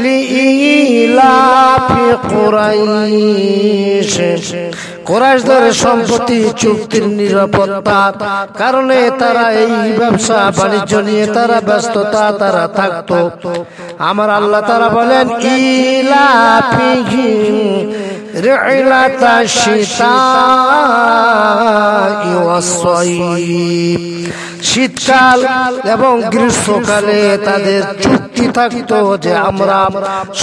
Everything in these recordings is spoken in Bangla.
লিইলাফি কুরাইশ, কুরাইশদের সম্পত্তি চুক্তির নিরাপত্তার কারণে তারা এই ব্যবসা বাণিজ্য নিয়ে তারা ব্যস্ততা তারা থাকতো। আমার আল্লাহ তাআলা বলেন ইলাফিহিম রিহলাতা শিতাই ওয়াস-সাইফ, শীতকাল এবং গ্রীষ্মকালে তাদের চুক্তি থাকতো যে আমরা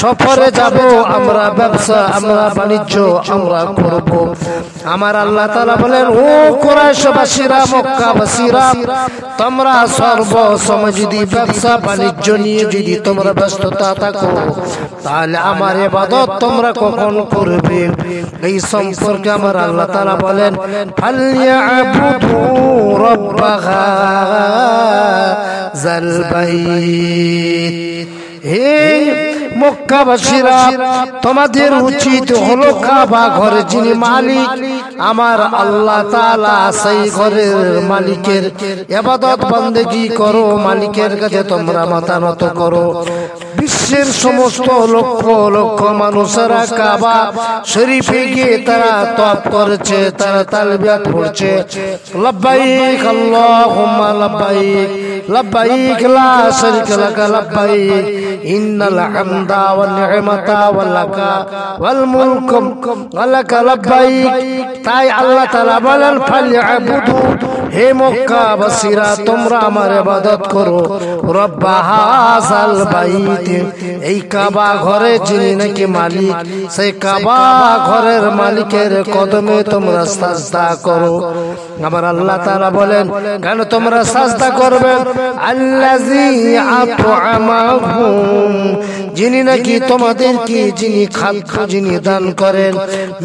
সফরে যাব, আমরা ব্যবসা আমরা বাণিজ্য আমরা করব। আমার আল্লাহ তাআলা বলেন ও কুরাইশবাসীরা মক্কাবাসীরা, তোমরা সর্বসময় যদি ব্যবসা বাণিজ্য নিয়ে যদি তোমরা ব্যস্ততা থাকো তাহলে আমার ইবাদত তোমরা কখন করবে? এই সম্পর্কে আমার আল্লাহ তাআলা বলেন ফালইয়াবুদু রাব্বাহা যাল বাইত, হে মক্কাবাসীরা তোমাদের উচিত হলো কাবা ঘরের যিনি মালিক আমার আল্লাহ তাআলা, সেই ঘরের মালিকের ইবাদত বন্দেগী করো, মালিকের কাছে তোমরা মাথা নত করো। বিশ্বের সমস্ত লক্ষ লক্ষ মানুষেরা কাবা শরীফে গিয়ে তারা তওয়াফ করেছে, তারা তালবিয়াত পড়ছে, লব্বাইক আল্লাহুম্মা লব্বাইক লব্বাইক লা শারীকা লাক লব্বাইক ইন্নাল হামদা ওয়ান নি'মাতা ওয়ালাকা ওয়াল মুলকু ওয়ালাকা লব্বাইক। তাই আল্লাহ তাআলা বলেন ফালইয়াবুদু, হে মক্কাবাসীরা তোমরা আমার ইবাদত করো, রব্বা হাযাল বাইত, এই কাবা ঘরে যিনি নাকি মালিক সেই কাবা ঘরের মালিকের কদমে তোমরা সাজদা করো। আমার আল্লাহ তাআলা বলেন কেন তোমরা সাজদা করবে? আল্লাযী আত'আমাহুম, যিনি নাকি তোমাদেরকে যিনি খাদ্য যিনি দান করেন,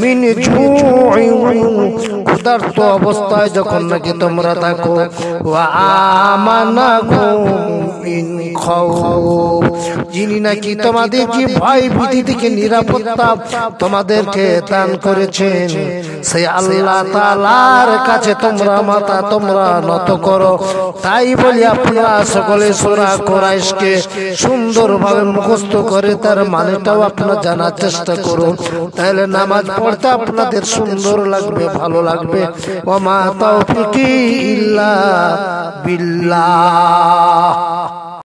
মিন জু'ইন, ক্ষুধার্ত অবস্থায় যখন নাকি তোমরা থাকো, ওয়া আমানাকুম মিন খাউফ, যিনি নাকি তোমাদেরকে ভয় ভীতি থেকে নিরাপত্তা তোমাদেরকে দান করেছেন, সেই আল্লাহ তাআলার কাছে তোমরা মাথা তোমরা নত করো। তাই বলি আপনারা সকলে সূরা কুরাইশকে সুন্দরভাবে মুখস্থ করে তার মানেটাও আপনারা জানার চেষ্টা করুন, তাহলে নামাজ পড়তে আপনাদের সুন্দর লাগবে, ভালো লাগবে। ওয়া মা তাওফিকি ইল্লা বিল্লাহ।